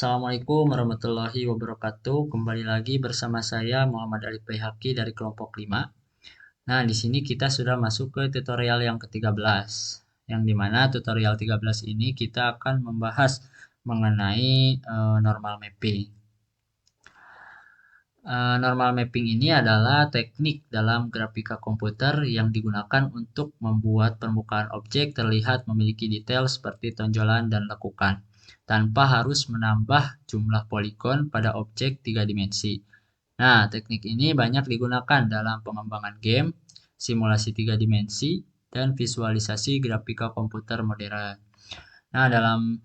Assalamualaikum warahmatullahi wabarakatuh. Kembali lagi bersama saya Muhammad Alif Baihaqi dari kelompok 5. Nah, di sini kita sudah masuk ke tutorial yang ke-13. Yang dimana tutorial 13 ini kita akan membahas mengenai normal mapping. Normal mapping ini adalah teknik dalam grafika komputer yang digunakan untuk membuat permukaan objek terlihat memiliki detail seperti tonjolan dan lekukan, tanpa harus menambah jumlah poligon pada objek 3 dimensi. Nah, teknik ini banyak digunakan dalam pengembangan game, simulasi 3 dimensi, dan visualisasi grafika komputer modern. Nah, dalam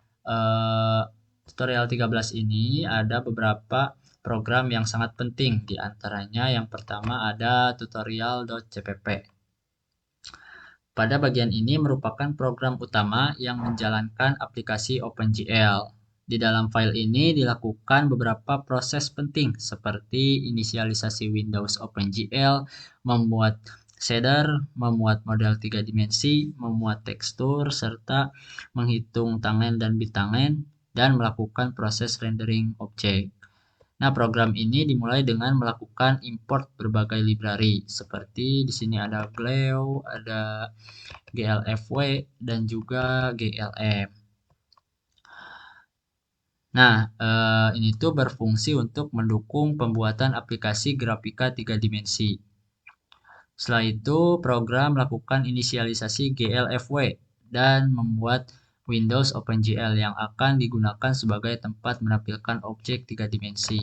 tutorial 13 ini ada beberapa program yang sangat penting. Di antaranya yang pertama ada tutorial.cpp. Pada bagian ini merupakan program utama yang menjalankan aplikasi OpenGL. Di dalam file ini dilakukan beberapa proses penting seperti inisialisasi Windows OpenGL, membuat shader, memuat model 3 dimensi, memuat tekstur, serta menghitung tangen dan bitangen, dan melakukan proses rendering objek. Nah, program ini dimulai dengan melakukan import berbagai library seperti di sini ada Gleo, ada GLFW, dan juga GLM. Nah, ini tuh berfungsi untuk mendukung pembuatan aplikasi grafika 3 dimensi. Setelah itu, program melakukan inisialisasi GLFW dan membuat Windows OpenGL yang akan digunakan sebagai tempat menampilkan objek 3 dimensi.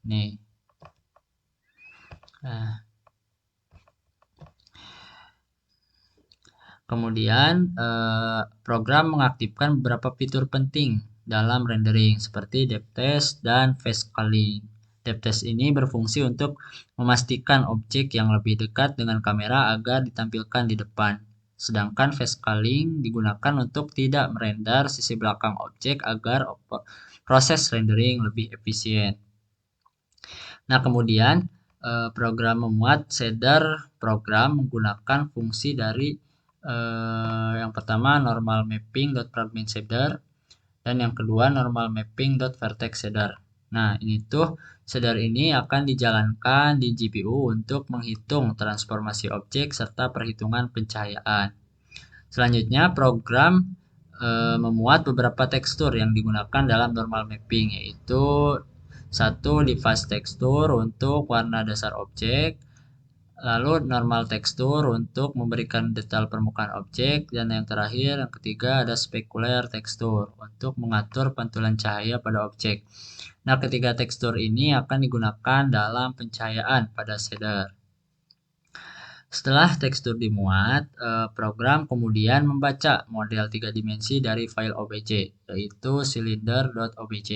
Nih. Nah, kemudian program mengaktifkan beberapa fitur penting dalam rendering seperti depth test dan face scaling. Depth test ini berfungsi untuk memastikan objek yang lebih dekat dengan kamera agar ditampilkan di depan. Sedangkan face scaling digunakan untuk tidak merender sisi belakang objek agar proses rendering lebih efisien. Nah, kemudian program memuat shader program menggunakan fungsi dari yang pertama normal mapping.fragment shader dan yang kedua normal mapping.vertex shader. Nah, ini tuh shader ini akan dijalankan di GPU untuk menghitung transformasi objek serta perhitungan pencahayaan. Selanjutnya, program memuat beberapa tekstur yang digunakan dalam normal mapping, yaitu satu deface texture untuk warna dasar objek, lalu normal tekstur untuk memberikan detail permukaan objek, dan yang terakhir, yang ketiga ada specular tekstur untuk mengatur pantulan cahaya pada objek. Nah, ketiga tekstur ini akan digunakan dalam pencahayaan pada shader. Setelah tekstur dimuat, program kemudian membaca model 3 dimensi dari file obj, yaitu cylinder.obj.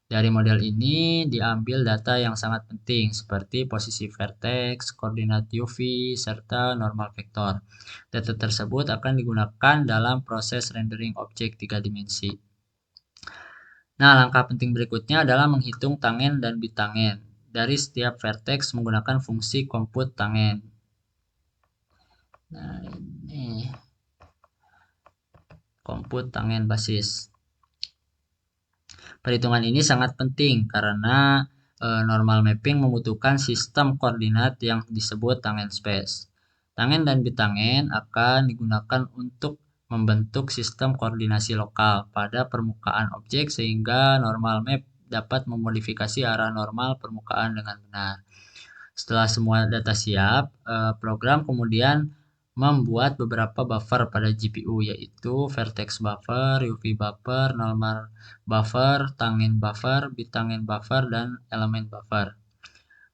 Dari model ini diambil data yang sangat penting seperti posisi vertex, koordinat UV, serta normal vektor. Data tersebut akan digunakan dalam proses rendering objek 3 dimensi. Nah, langkah penting berikutnya adalah menghitung tangen dan bitangen dari setiap vertex menggunakan fungsi compute tangen. Nah, ini compute tangen basis. Perhitungan ini sangat penting karena normal mapping membutuhkan sistem koordinat yang disebut tangen space. Tangen dan bitangen akan digunakan untuk membentuk sistem koordinasi lokal pada permukaan objek sehingga normal map dapat memodifikasi arah normal permukaan dengan benar. Setelah semua data siap, program kemudian membuat beberapa buffer pada GPU, yaitu vertex buffer, UV buffer, normal buffer, tangen buffer, bitangen buffer, dan elemen buffer.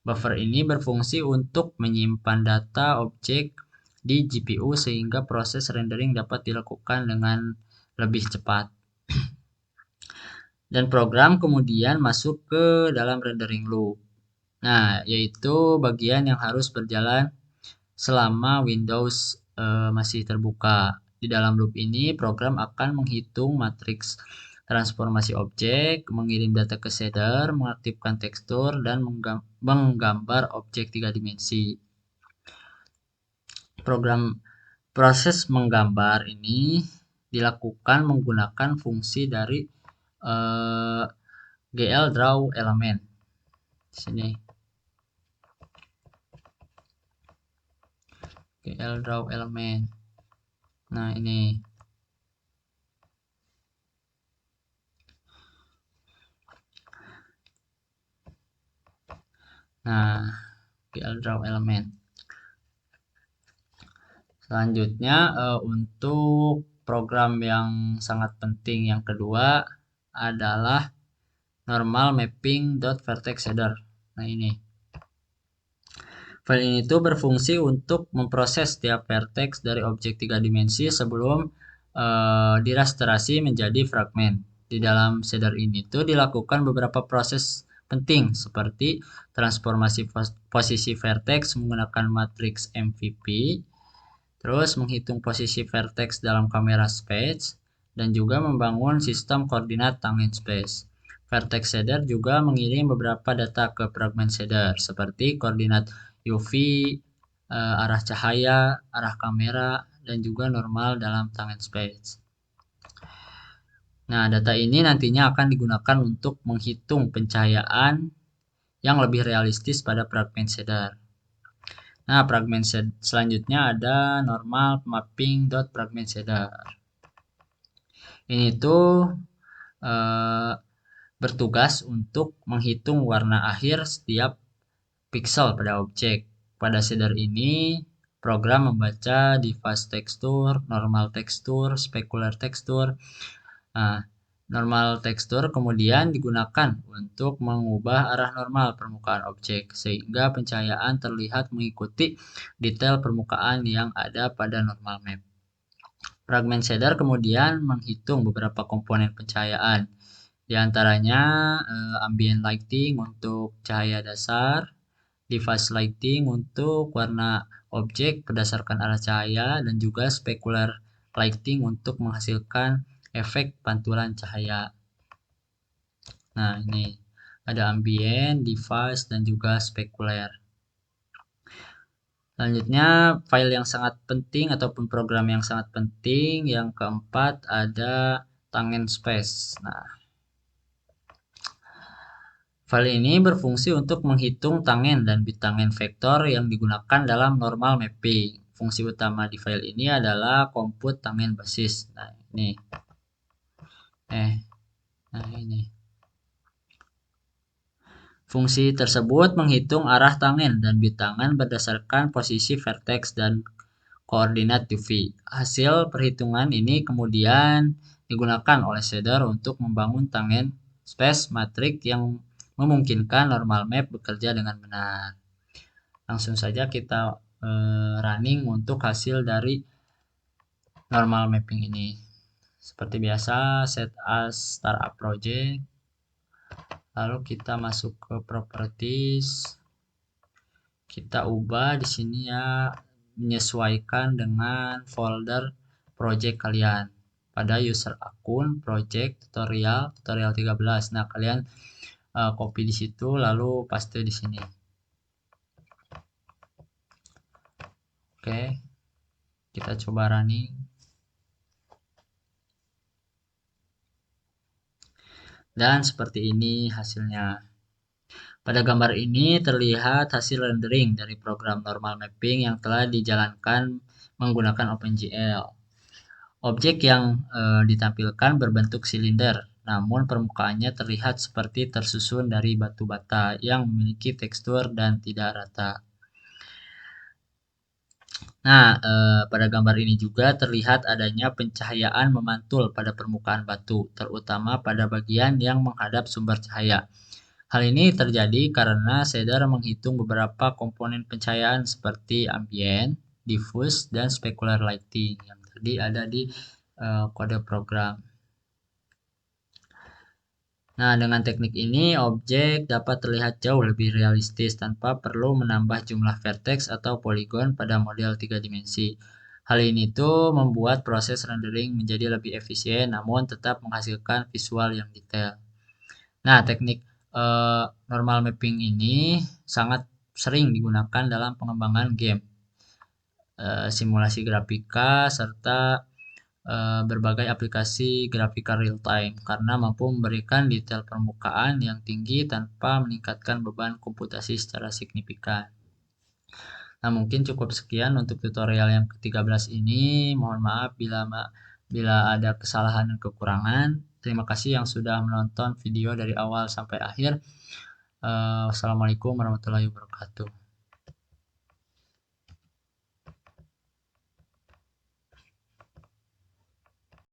Buffer ini berfungsi untuk menyimpan data objek di GPU sehingga proses rendering dapat dilakukan dengan lebih cepat. Dan program kemudian masuk ke dalam rendering loop. Nah, yaitu bagian yang harus berjalan selama Windows masih terbuka. Di dalam loop ini, program akan menghitung matriks transformasi objek, mengirim data ke shader, mengaktifkan tekstur, dan menggambar objek 3 dimensi. Proses menggambar ini dilakukan menggunakan fungsi dari GL draw element di sini. GL draw element. Nah, ini. Nah, GL draw element. Selanjutnya untuk program yang sangat penting yang kedua adalah normal mapping dot vertex shader. Nah, ini. File ini tuh berfungsi untuk memproses setiap vertex dari objek 3 dimensi sebelum dirasterasi menjadi fragmen. Di dalam shader ini tuh dilakukan beberapa proses penting seperti transformasi posisi vertex menggunakan matriks MVP, terus menghitung posisi vertex dalam kamera space, dan juga membangun sistem koordinat tangent space. Vertex shader juga mengirim beberapa data ke fragment shader seperti koordinat UV, arah cahaya, arah kamera, dan juga normal dalam tangent space. Nah, data ini nantinya akan digunakan untuk menghitung pencahayaan yang lebih realistis pada fragment shader. Nah, fragment selanjutnya ada normal mapping dot fragment shader. Ini tuh eh, bertugas untuk menghitung warna akhir setiap pixel pada objek. Pada shader ini, program membaca deface tekstur, normal tekstur, specular tekstur. Nah, normal tekstur kemudian digunakan untuk mengubah arah normal permukaan objek sehingga pencahayaan terlihat mengikuti detail permukaan yang ada pada normal map. Fragment shader kemudian menghitung beberapa komponen pencahayaan, di antaranya ambient lighting untuk cahaya dasar, device lighting untuk warna objek berdasarkan arah cahaya, dan juga specular lighting untuk menghasilkan efek pantulan cahaya. Nah, ini ada ambient, device, dan juga specular. Selanjutnya, file yang sangat penting ataupun program yang sangat penting yang keempat ada tangent space. Nah, file ini berfungsi untuk menghitung tangen dan bitangen vektor yang digunakan dalam normal mapping. Fungsi utama di file ini adalah compute tangen basis. Nah, ini. Nah, ini. Fungsi tersebut menghitung arah tangen dan bitangan berdasarkan posisi vertex dan koordinat UV. Hasil perhitungan ini kemudian digunakan oleh shader untuk membangun tangent space matrix yang memungkinkan normal map bekerja dengan benar. Langsung saja kita running untuk hasil dari normal mapping ini. Seperti biasa, set as startup project. Lalu kita masuk ke properties. Kita ubah di sini ya, menyesuaikan dengan folder project kalian. Pada user akun project tutorial 13. Nah, kalian copy di situ lalu paste di sini. Oke. Kita coba running. Dan seperti ini hasilnya. Pada gambar ini terlihat hasil rendering dari program normal mapping yang telah dijalankan menggunakan OpenGL. Objek yang ditampilkan berbentuk silinder, namun permukaannya terlihat seperti tersusun dari batu bata yang memiliki tekstur dan tidak rata. Nah, pada gambar ini juga terlihat adanya pencahayaan memantul pada permukaan batu, terutama pada bagian yang menghadap sumber cahaya. Hal ini terjadi karena shader menghitung beberapa komponen pencahayaan seperti ambient, diffuse, dan specular lighting yang tadi ada di kode program. Nah, dengan teknik ini, objek dapat terlihat jauh lebih realistis tanpa perlu menambah jumlah vertex atau poligon pada model 3 dimensi. Hal ini tuh membuat proses rendering menjadi lebih efisien namun tetap menghasilkan visual yang detail. Nah, teknik normal mapping ini sangat sering digunakan dalam pengembangan game, simulasi grafika, serta berbagai aplikasi grafika real time karena mampu memberikan detail permukaan yang tinggi tanpa meningkatkan beban komputasi secara signifikan. Nah, mungkin cukup sekian untuk tutorial yang ke-13 ini. Mohon maaf bila ada kesalahan dan kekurangan. Terima kasih yang sudah menonton video dari awal sampai akhir. Wassalamualaikum warahmatullahi wabarakatuh.